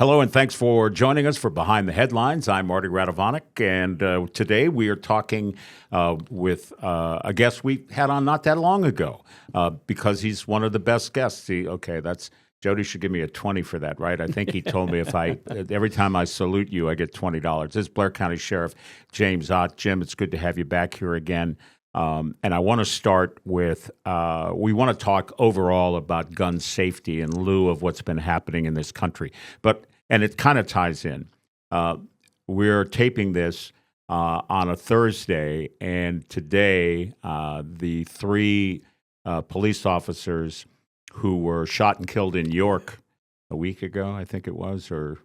Hello, and thanks for joining us for Behind the Headlines. I'm Marty Radovanic, and today we are talking with a guest we had on not that long ago because he's one of the best guests. Jody should give me a 20 for that, right? I think he told me every time I salute you, I get $20. This is Blair County Sheriff James Ott. Jim, it's good to have you back here again. And I want to start with, we want to talk overall about gun safety in lieu of what's been happening in this country. And it kind of ties in. We're taping this on a Thursday, and today the three police officers who were shot and killed in York a week ago, I think it was, or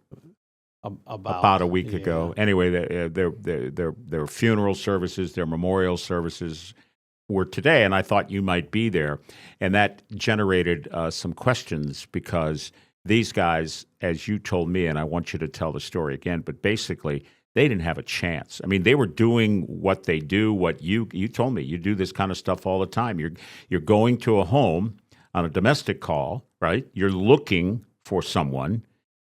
about a week ago. Anyway, their funeral services, their memorial services were today, and I thought you might be there. And that generated some questions because these guys, as you told me, and I want you to tell the story again, but basically they didn't have a chance. I mean, they were doing what they do, what you told me. You do this kind of stuff all the time. You're going to a home on a domestic call, right? You're looking for someone.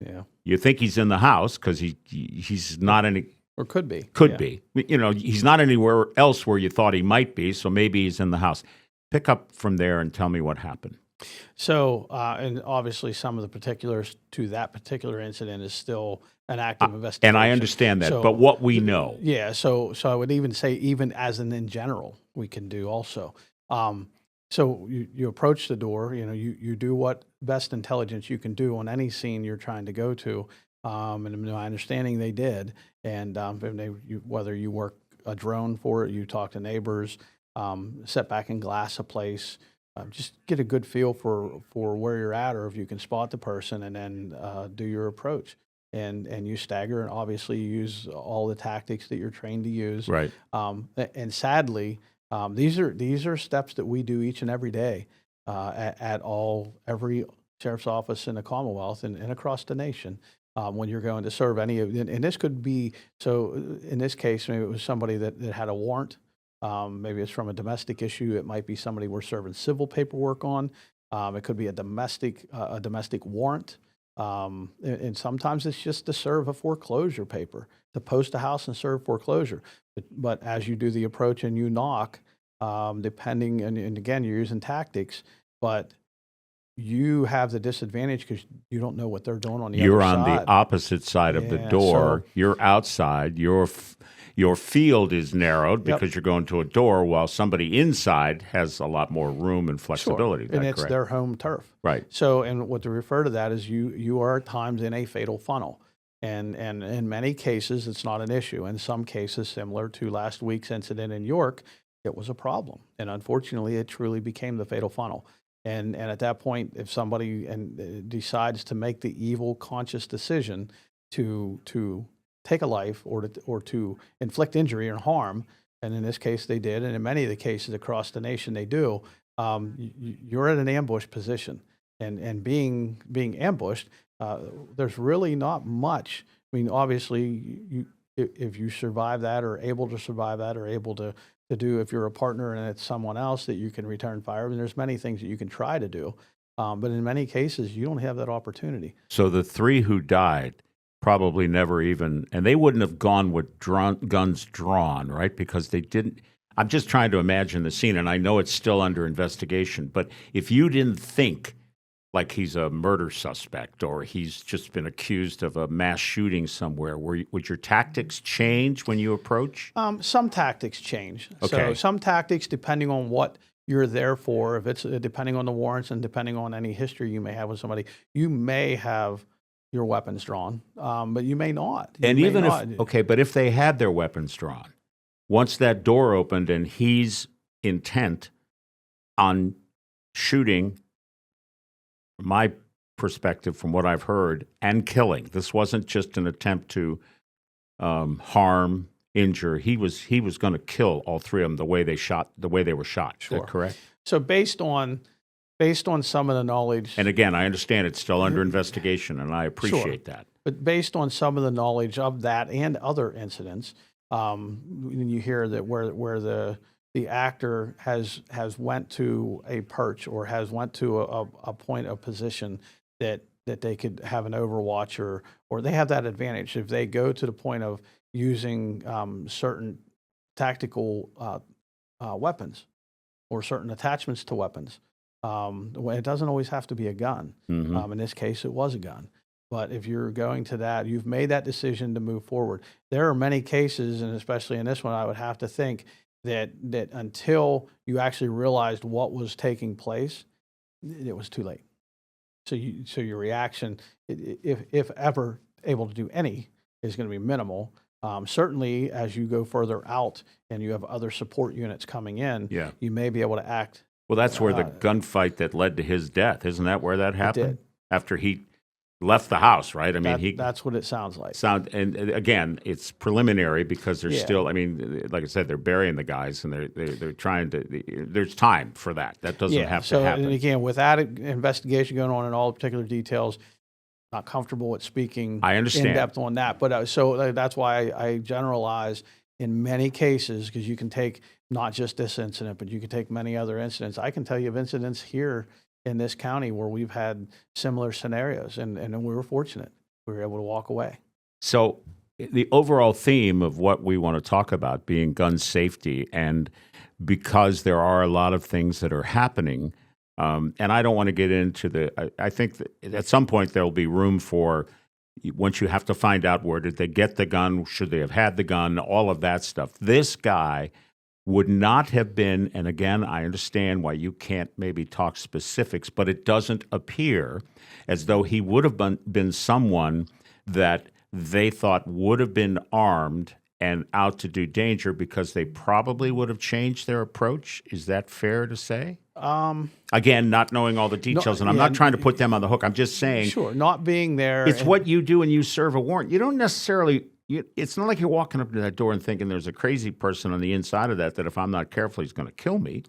Yeah. You think he's in the house because he's not any... Or could be. Could be. You know, he's not anywhere else where you thought he might be, so maybe he's in the house. Pick up from there and tell me what happened. So, and obviously some of the particulars to that particular incident is still an active investigation. And I understand that, but what we know. Yeah, so I would even say even as in general, we can do also. So you approach the door, you do what best intelligence you can do on any scene you're trying to go to. And my understanding they did. And whether you work a drone for it, you talk to neighbors, sit back and glass a place, just get a good feel for where you're at, or if you can spot the person, and then do your approach. And you stagger, and obviously you use all the tactics that you're trained to use. Right. And sadly, these are steps that we do each and every day at every sheriff's office in the Commonwealth and across the nation. When you're going to serve and this could be, so in this case, maybe it was somebody that had a warrant. Maybe it's from a domestic issue. It might be somebody we're serving civil paperwork on. It could be a domestic warrant. And sometimes it's just to serve a foreclosure paper, to post a house and serve foreclosure. But as you do the approach and you knock, depending, and again, you're using tactics, but you have the disadvantage because you don't know what they're doing on the other side. You're on the opposite side of the door. So you're outside. Your field is narrowed because you're going to a door, while somebody inside has a lot more room and flexibility. Sure. And it's their home turf. Right. So, and what to refer to that is you are at times in a fatal funnel. And in many cases, it's not an issue. In some cases, similar to last week's incident in York, it was a problem. And unfortunately, it truly became the fatal funnel. And at that point, if somebody decides to make the evil, conscious decision to take a life or to inflict injury or harm, and in this case they did, and in many of the cases across the nation they do, you're in an ambush position. And being ambushed, there's really not much. I mean, obviously, if you survive that, or able to survive that, or able to do, if you're a partner and it's someone else, that you can return fire. And there's many things that you can try to do, but in many cases you don't have that opportunity. So the three who died probably never even, and they wouldn't have gone with guns drawn, right? Because they didn't. I'm just trying to imagine the scene, and I know it's still under investigation, but if you didn't think like he's a murder suspect or he's just been accused of a mass shooting somewhere, would your tactics change when you approach? Some tactics change. Okay. So some tactics, depending on what you're there for, if it's depending on the warrants and depending on any history you may have with somebody, you may have your weapons drawn, but you may not. But if they had their weapons drawn, once that door opened and he's intent on shooting, from my perspective, from what I've heard, and killing. This wasn't just an attempt to harm, injure. He was going to kill all three of them the way they were shot. Sure. Is that correct? So based on some of the knowledge, and again, I understand it's still under investigation, and I appreciate that. But based on some of the knowledge of that and other incidents, when you hear that where the actor has went to a perch or has went to a point of position that that they could have an overwatch, or they have that advantage if they go to the point of using certain tactical weapons or certain attachments to weapons. It doesn't always have to be a gun. In this case, it was a gun. But if you're going to that, you've made that decision to move forward. There are many cases, and especially in this one, I would have to think that until you actually realized what was taking place, it was too late. So your reaction, if ever able to do any, is going to be minimal. Certainly, as you go further out and you have other support units coming in, you may be able to act. Well, that's where the gunfight that led to his death, isn't that where that happened? Did. After he left the house, right? I mean, that's what it sounds like. And again, it's preliminary because there's still. I mean, like I said, they're burying the guys, and they're trying to. There's time for that. That doesn't have to happen. And again, without investigation going on in all particular details, not comfortable with speaking. I understand in depth on that, but so that's why I generalize in many cases, because you can take not just this incident, but you can take many other incidents. I can tell you of incidents here in this county where we've had similar scenarios, and we were fortunate. We were able to walk away. So the overall theme of what we want to talk about being gun safety, and because there are a lot of things that are happening, and I don't want to get into I think that at some point there will be room for, once you have to find out where did they get the gun, should they have had the gun, all of that stuff. This guy would not have been, and again, I understand why you can't maybe talk specifics, but it doesn't appear as though he would have been someone that they thought would have been armed and out to do danger, because they probably would have changed their approach. Is that fair to say? Again, not knowing all the details, and I'm not trying to put them on the hook. I'm just saying, sure, not being there. It's what you do when you serve a warrant. You don't necessarily. It's not like you're walking up to that door and thinking there's a crazy person on the inside of that if I'm not careful, he's going to kill me.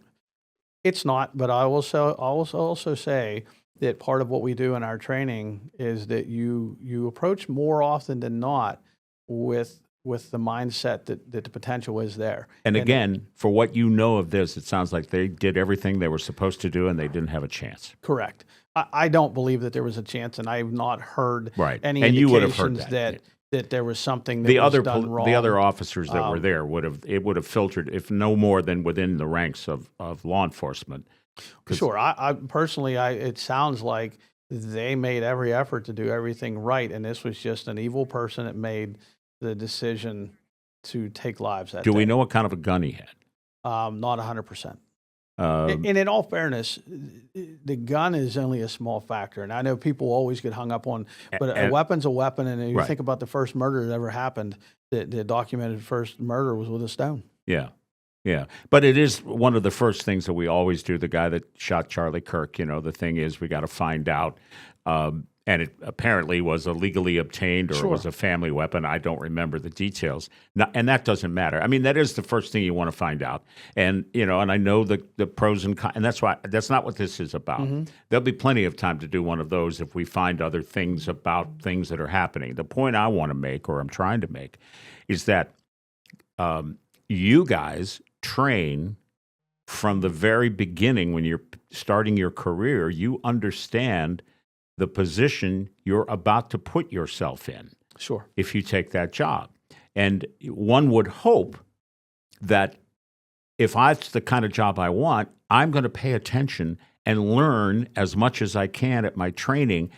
It's not, but I will also say that part of what we do in our training is that you approach more often than not with the mindset that the potential is there. And again, for what you know of this, it sounds like they did everything they were supposed to do and they didn't have a chance. Correct. I don't believe that there was a chance, and I've not heard any and indications you would have heard that there was something that was done wrong. The other officers that were there would have filtered, if no more than within the ranks of law enforcement. Sure. I personally, it sounds like they made every effort to do everything right, and this was just an evil person that made the decision to take lives that day. Do we know what kind of a gun he had? Not 100%. And in all fairness, the gun is only a small factor. And I know people always get hung up on, but a weapon's a weapon. And you think about the first murder that ever happened, the documented first murder was with a stone. Yeah. Yeah. But it is one of the first things that we always do. The guy that shot Charlie Kirk, the thing is we got to find out. And it apparently was a legally obtained, or it was a family weapon. I don't remember the details. And that doesn't matter. I mean, that is the first thing you want to find out. And, and I know the pros and cons, and that's not what this is about. Mm-hmm. There'll be plenty of time to do one of those if we find other things about things that are happening. The point I want to make, or I'm trying to make, is that you guys train from the very beginning. When you're starting your career, you understand the position you're about to put yourself in. Sure. If you take that job. And one would hope that if that's the kind of job I want, I'm going to pay attention and learn as much as I can at my training,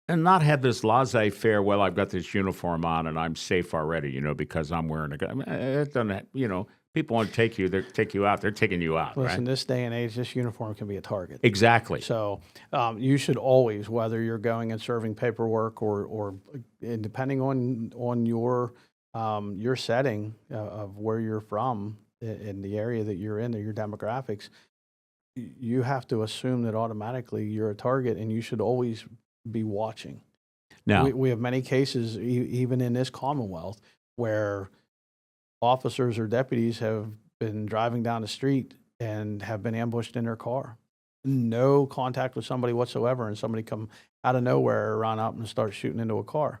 and not have this laissez-faire, well, I've got this uniform on and I'm safe already, because I'm wearing a gun. It doesn't, people want to take you out. They're taking you out. Listen, right? This day and age, this uniform can be a target. Exactly. So you should always, whether you're going and serving paperwork or depending on your setting of where you're from in the area that you're in, or your demographics, you have to assume that automatically you're a target, and you should always be watching. Now, we have many cases, even in this Commonwealth, where officers or deputies have been driving down the street and have been ambushed in their car. No contact with somebody whatsoever, and somebody come out of nowhere, run up and start shooting into a car.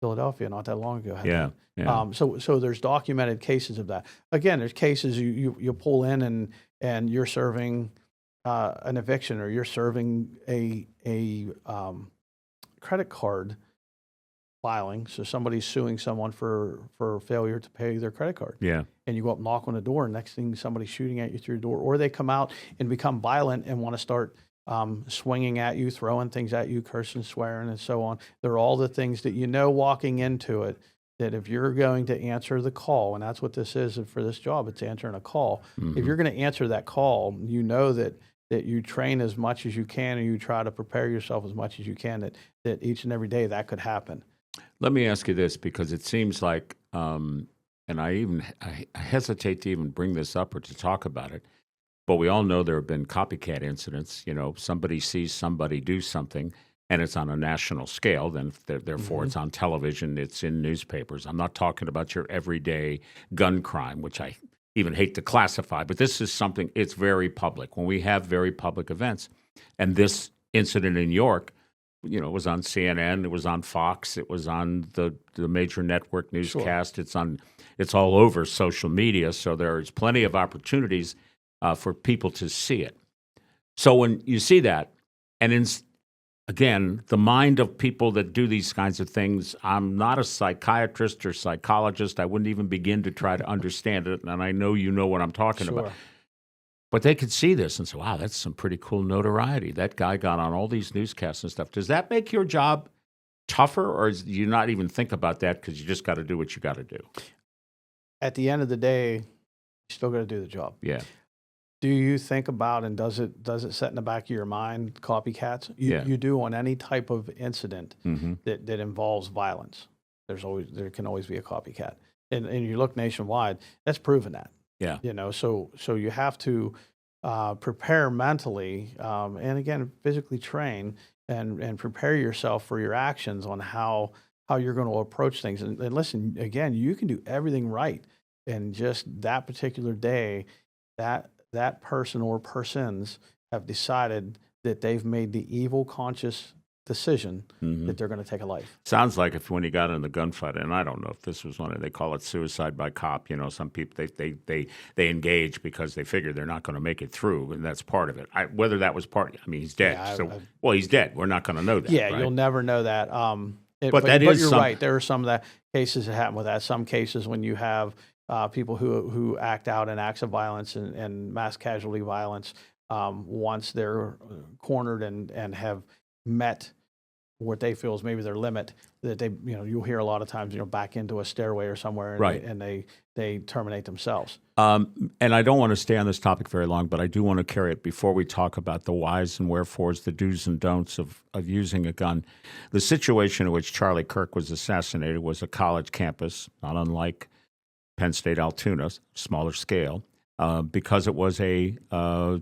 Philadelphia, not that long ago. Yeah. So there's documented cases of that. Again, there's cases you pull in and you're serving an eviction, or you're serving credit card filing. So somebody's suing someone for failure to pay their credit card. Yeah. And you go up, knock on the door, and next thing somebody's shooting at you through the door, or they come out and become violent and want to start swinging at you, throwing things at you, cursing, swearing, and so on. They're all the things that walking into it, that if you're going to answer the call, and that's what this is for this job, it's answering a call. If you're going to answer that call, you know that you train as much as you can and you try to prepare yourself as much as you can that each and every day that could happen. Let me ask you this, because it seems like, and I hesitate to even bring this up or to talk about it, but we all know there have been copycat incidents. Somebody sees somebody do something, and it's on a national scale. Then, therefore, it's on television. It's in newspapers. I'm not talking about your everyday gun crime, which I even hate to classify. But this is something. It's very public. When we have very public events, and this incident in York, it was on CNN. It was on Fox. It was on the major network newscast. Sure. It's all over social media. So there's plenty of opportunities for people to see it. So when you see that, and again, the mind of people that do these kinds of things, I'm not a psychiatrist or psychologist. I wouldn't even begin to try to understand it. And I know you know what I'm talking about. But they could see this and say, wow, that's some pretty cool notoriety. That guy got on all these newscasts and stuff. Does that make your job tougher, or do you not even think about that because you just got to do what you got to do? At the end of the day, you still got to do the job. Yeah. Do you think about, and does it set in the back of your mind, copycats? You do on any type of incident that involves violence. There can always be a copycat. And you look nationwide, that's proven that. Yeah. So you have to prepare mentally, and again, physically train and prepare yourself for your actions on how you're going to approach things. And listen, again, you can do everything right. And just that particular day, that person or persons have decided that they've made the evil conscious decision that they're going to take a life. Sounds like when you got in the gunfight, and I don't know if this was they call it suicide by cop. Some people they engage because they figure they're not going to make it through, and that's part of it. Whether that was part, he's dead. Yeah, he's dead. We're not going to know that. Yeah, right? You'll never know that. But you're right. There are some of the cases that happen with that. Some cases when you have people who act out in acts of violence and mass casualty violence, once they're cornered and have met what they feel is maybe their limit, that they, you'll hear a lot of times, back into a stairway or somewhere, and, right. they terminate themselves. And I don't want to stay on this topic very long, but I do want to carry it before we talk about the whys and wherefores, the do's and don'ts of using a gun. The situation in which Charlie Kirk was assassinated was a college campus, not unlike Penn State Altoona, smaller scale. Because it was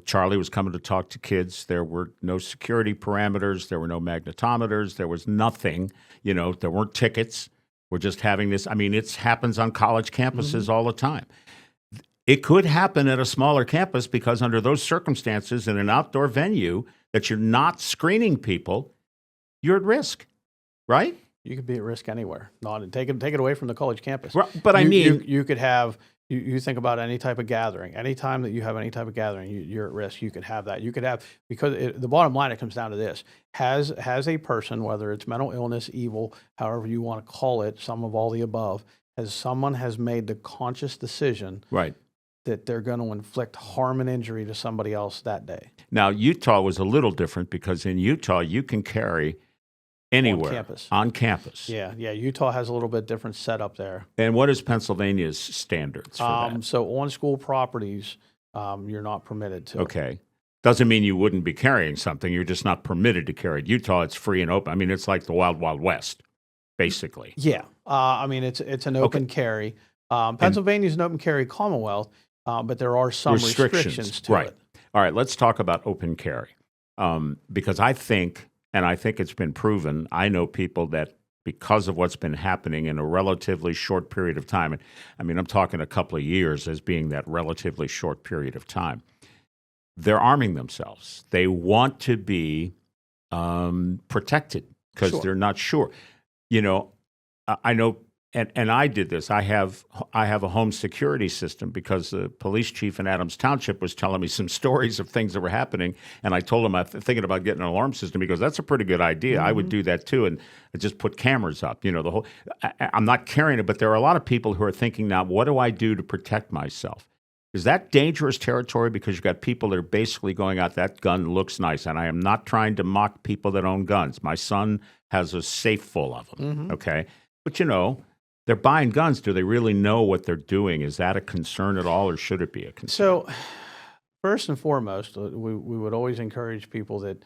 Charlie was coming to talk to kids. There were no security parameters. There were no magnetometers. There was nothing. There weren't tickets. We're just having this. It happens on college campuses all the time. It could happen at a smaller campus because under those circumstances in an outdoor venue that you're not screening people, you're at risk, right? You could be at risk anywhere. Take it away from the college campus. Right, but you could have. You think about any type of gathering. Anytime that you have any type of gathering, you're at risk. You could have that. You could have, because the bottom line, it comes down to this: has a person, whether it's mental illness, evil, however you want to call it, some of all the above, someone has made the conscious decision, right, that they're going to inflict harm and injury to somebody else that day. Now, Utah was a little different because in Utah you can carry anywhere on campus. Yeah. Utah has a little bit different setup there. And what is Pennsylvania's standards for that? So on school properties, you're not permitted to. Okay. Doesn't mean you wouldn't be carrying something. You're just not permitted to carry it. Utah, it's free and open. It's like the Wild Wild West, basically. Yeah. It's an open carry. Pennsylvania's an open carry Commonwealth, but there are some restrictions to it. All right. Let's talk about open carry, because I think it's been proven. I know people that, because of what's been happening in a relatively short period of time, and I'm talking a couple of years as being that relatively short period of time, they're arming themselves. They want to be protected because they're not sure. I know and I did this. I have a home security system because the police chief in Adams Township was telling me some stories of things that were happening, and I told him I'm thinking about getting an alarm system. He goes, "That's a pretty good idea. I would do that too." And I just put cameras up. You know, the whole. I'm not carrying it, but there are a lot of people who are thinking now, what do I do to protect myself? Is that dangerous territory? Because you've got people that are basically going out, that gun looks nice. And I am not trying to mock people that own guns. My son has a safe full of them, okay? But, you know, they're buying guns. Do they really know what they're doing? Is that a concern at all, or should it be a concern? So, first and foremost, we would always encourage people that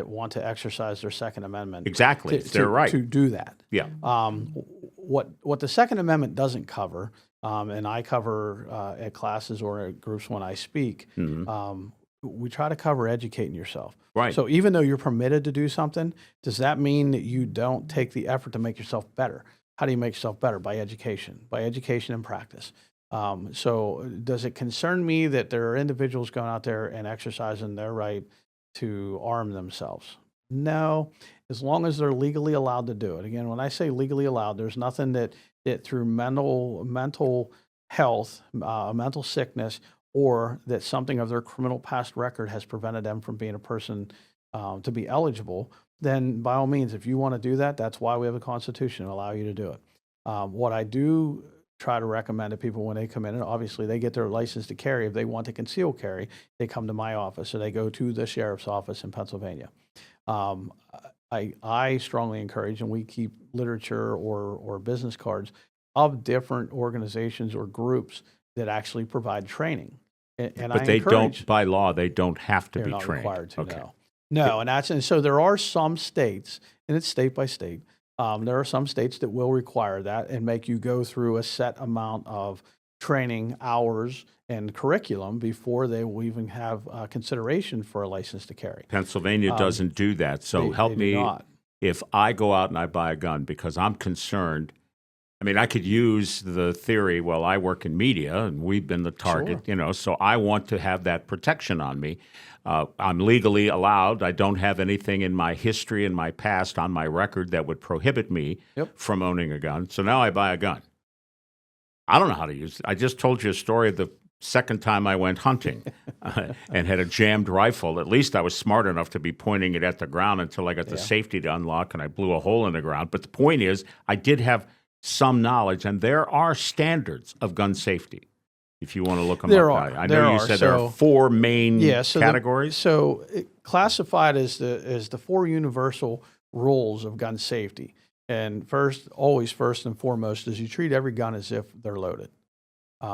want to exercise their Second Amendment. Exactly, they're right. To do that. Yeah. What the Second Amendment doesn't cover, and I cover at classes or at groups when I speak, we try to cover educating yourself. Right. So even though you're permitted to do something, does that mean that you don't take the effort to make yourself better? How do you make yourself better? By education and practice. So does it concern me that there are individuals going out there and exercising their right to arm themselves? No, as long as they're legally allowed to do it. Again, when I say legally allowed, there's nothing that through mental health, mental sickness, or that something of their criminal past record has prevented them from being a person to be eligible, then by all means, if you want to do that, that's why we have a Constitution to allow you to do it. What I do try to recommend to people when they come in, and obviously they get their license to carry. If they want to conceal carry, they come to my office, or they go to the sheriff's office in Pennsylvania. I strongly encourage, and we keep literature or business cards of different organizations or groups that actually provide training. And but they don't, by law, they don't have to be not trained. Required to. Okay. No, and so there are some states, and it's state by state. There are some states that will require that and make you go through a set amount of training hours and curriculum before they will even have consideration for a license to carry. Pennsylvania doesn't do that. So help me if I go out and I buy a gun because I'm concerned. I mean, I could use the theory, well, I work in media and we've been the target, you know, so I want to have that protection on me. I'm legally allowed. I don't have anything in my history and my past on my record that would prohibit me from owning a gun. So now I buy a gun. I don't know how to use it. I just told you a story of the second time I went hunting and had a jammed rifle. At least I was smart enough to be pointing it at the ground until I got the safety to unlock and I blew a hole in the ground. But the point is, I did have some knowledge, and there are standards of gun safety. If you want to look them up, I know you said there are four main categories. Classified as the four universal rules of gun safety. And first and foremost, is you treat every gun as if they're loaded.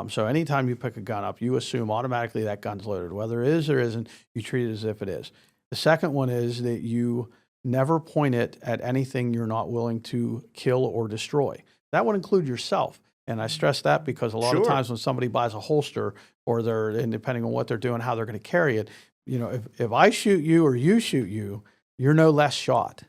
So anytime you pick a gun up, you assume automatically that gun's loaded. Whether it is or isn't, you treat it as if it is. The second one is that you never point it at anything you're not willing to kill or destroy. That would include yourself. And I stress that because a lot of times when somebody buys a holster, or and depending on what they're doing, how they're going to carry it, you know, if I shoot you or you shoot you, you're no less shot.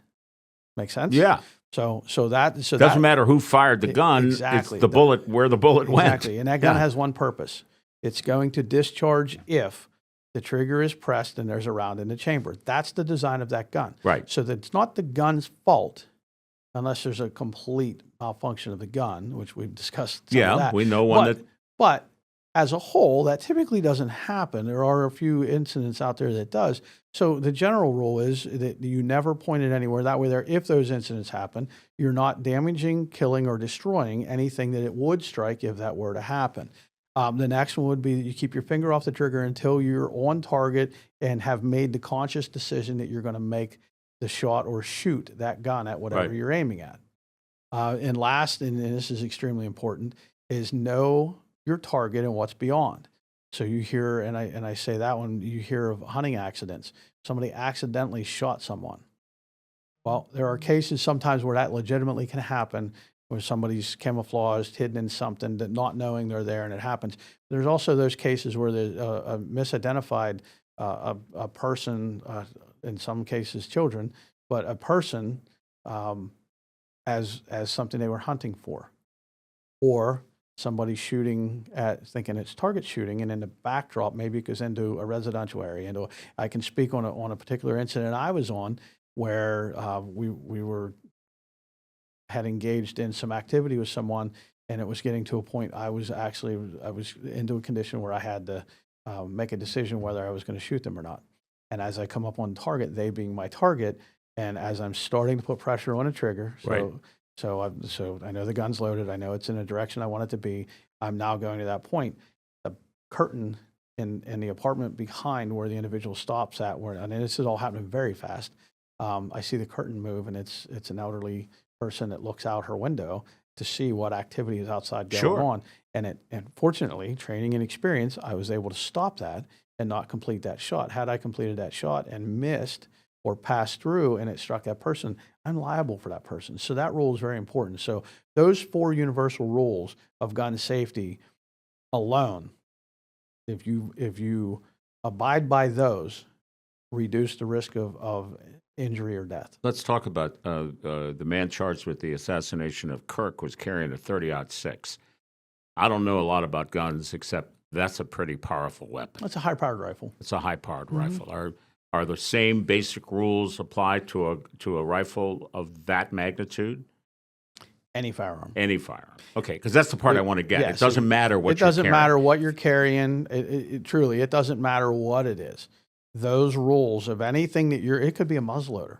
Make sense? Yeah. So doesn't matter who fired the gun. Exactly. It's the bullet, where the bullet went. Exactly. And that gun has one purpose. It's going to discharge if the trigger is pressed and there's a round in the chamber. That's the design of that gun. Right. So that it's not the gun's fault unless there's a complete malfunction of the gun, which we've discussed. We know one But as a whole, that typically doesn't happen. There are a few incidents out there that does. So the general rule is that you never point it anywhere. That way, if those incidents happen, you're not damaging, killing, or destroying anything that it would strike if that were to happen. The next one would be that you keep your finger off the trigger until you're on target and have made the conscious decision that you're going to make the shot or shoot that gun at whatever you're aiming at. And last, and this is extremely important, is know your target and what's beyond. So you hear, and I say that one, you hear of hunting accidents. Somebody accidentally shot someone. Well, there are cases sometimes where that legitimately can happen, where somebody's camouflaged, hidden in something, that not knowing they're there, and it happens. There's also those cases where there's a misidentified a person, in some cases children, but a person as something they were hunting for, or somebody shooting at, thinking it's target shooting, and in the backdrop maybe it goes into a residential area. I can speak on a particular incident I was on where we had engaged in some activity with someone, and it was getting to a point I was into a condition where I had to make a decision whether I was going to shoot them or not. And as I come up on target, they being my target, and as I'm starting to put pressure on a trigger, Right. so I know the gun's loaded, I know it's in a direction I want it to be. I'm now going to that point. The curtain in the apartment behind where the individual stops at, and this is all happening very fast. I see the curtain move, and it's an elderly person that looks out her window to see what activity is outside going Sure. on. And fortunately, training and experience, I was able to stop that and not complete that shot. Had I completed that shot and missed or passed through and it struck that person, I'm liable for that person. So that rule is very important. So those 4 universal rules of gun safety alone, if you abide by those, reduce the risk of injury or death. Let's talk about the man charged with the assassination of Kirk was carrying a 30-06. I don't know a lot about guns, except that's a pretty powerful weapon. That's a high-powered rifle. It's a high-powered rifle. Are the same basic rules applied to a rifle of that magnitude? Any firearm. Any firearm. Okay, because that's the part I want to get. Yeah, it doesn't matter what it you're doesn't carrying. matter what you're carrying. Truly, it doesn't matter what it is. Those rules of anything that it could be a muzzleloader.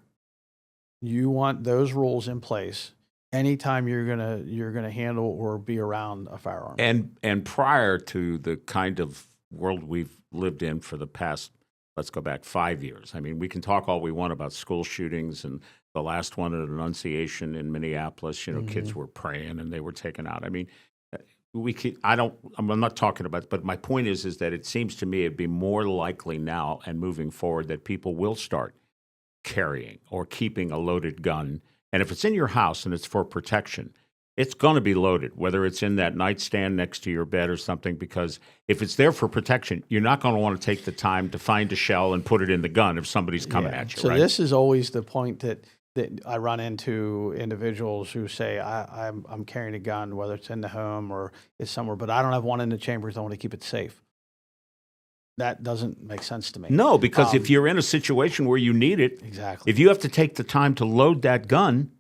You want those rules in place anytime you're gonna handle or be around a firearm. And prior to the kind of world we've lived in for the past, let's go back 5 years. I mean, we can talk all we want about school shootings, and the last one at Annunciation in Minneapolis, kids were praying and they were taken out. I mean, I'm not talking about, but my point is that it seems to me it'd be more likely now and moving forward that people will start carrying or keeping a loaded gun. And if it's in your house and it's for protection, it's going to be loaded, whether it's in that nightstand next to your bed or something, because if it's there for protection, you're not going to want to take the time to find a shell and put it in the gun if somebody's coming at you, So right? this is always the point that I run into individuals who say, I'm carrying a gun, whether it's in the home or it's somewhere, but I don't have one in the chambers. I want to keep it safe. That doesn't make sense to me. No, because if you're in a situation where you need it, Exactly. if you have to take the time to load that gun,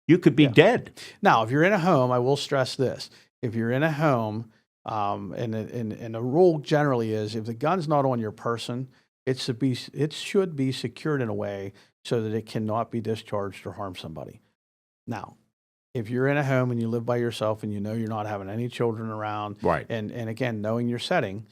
you could be dead. Now, if you're in a home, I will stress this. If you're in a home, and the rule generally is if the gun's not on your person, it should be secured in a way so that it cannot be discharged or harm somebody. Now, if you're in a home and you live by yourself and you know you're not having any children around, Right. and again, knowing your setting,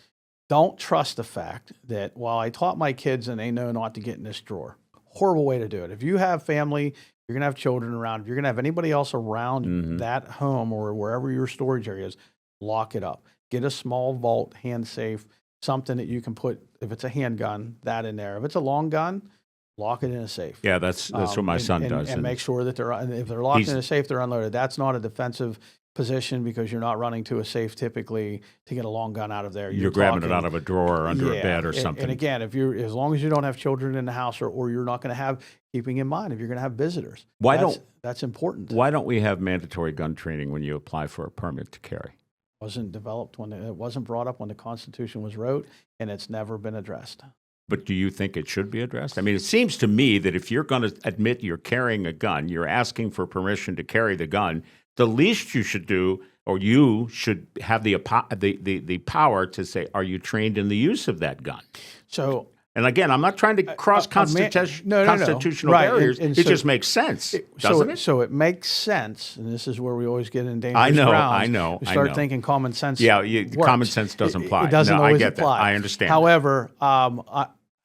don't trust the fact that, well, I taught my kids and they know not to get in this drawer. Horrible way to do it. If you have family, you're going to have children around, if you're going to have anybody else around that home or wherever your storage area is, lock it up. Get a small vault, hand safe, something that you can put, if it's a handgun, that in there. If it's a long gun, lock it in a safe. Yeah, that's what my son does. And make sure that if they're locked in a safe, they're unloaded. That's not a defensive position because you're not running to a safe typically to get a long gun out of there. You're grabbing it out of a drawer or under a bed or something. And again, as long as you don't have children in the house or you're not going to have, keeping in mind if you're going to have visitors. That's important. Why don't we have mandatory gun training when you apply for a permit to carry? It wasn't brought up when the Constitution was wrote, and it's never been addressed. But do you think it should be addressed? I mean, it seems to me that if you're going to admit you're carrying a gun, you're asking for permission to carry the gun, the least you should do, or you should have the power to say, are you trained in the use of that gun? So, and again, I'm not trying to cross constitutional barriers. And it just makes sense, doesn't it? So it makes sense, and this is where we always get in dangerous I grounds. know. We start thinking common sense. Yeah, works. common sense doesn't apply. It doesn't always I get apply. That. I understand. However,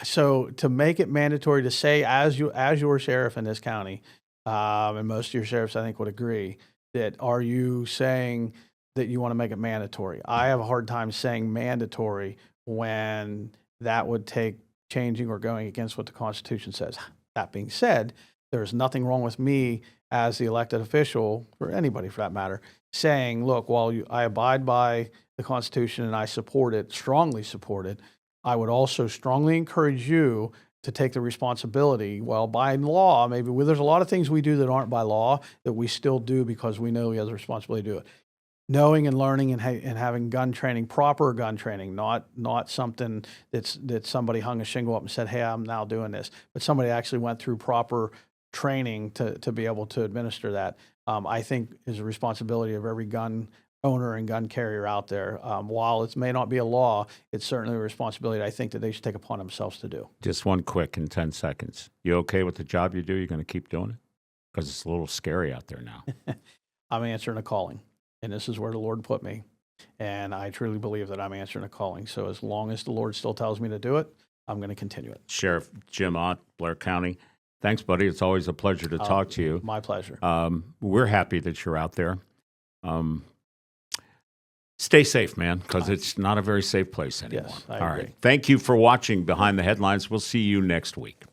so to make it mandatory to say, as your sheriff in this county, and most of your sheriffs, I think, would agree, that are you saying that you want to make it mandatory? I have a hard time saying mandatory when that would take changing or going against what the Constitution says. That being said, there's nothing wrong with me as the elected official, or anybody for that matter, saying, look, while I abide by the Constitution and I support it, strongly support it, I would also strongly encourage you to take the responsibility. Well, by law, maybe there's a lot of things we do that aren't by law that we still do because we know we have the responsibility to do it. Knowing and learning and having gun training, proper gun training, not something that somebody hung a shingle up and said, hey, I'm now doing this, but somebody actually went through proper training to be able to administer that, I think is a responsibility of every gun owner and gun carrier out there. While it may not be a law, it's certainly a responsibility I think that they should take upon themselves to do. Just one quick in 10 seconds. You okay with the job you do? You're going to keep doing it? Because it's a little scary out there now. I'm answering a calling, and this is where the Lord put me. And I truly believe that I'm answering a calling. So as long as the Lord still tells me to do it, I'm going to continue it. Sheriff Jim Ott, Blair County. Thanks, buddy. It's always a pleasure to talk to you. My pleasure. We're happy that you're out there. Stay safe, man, because it's not a very safe place anymore. Yes, I All agree. right. Thank you for watching Behind the Headlines. We'll see you next week.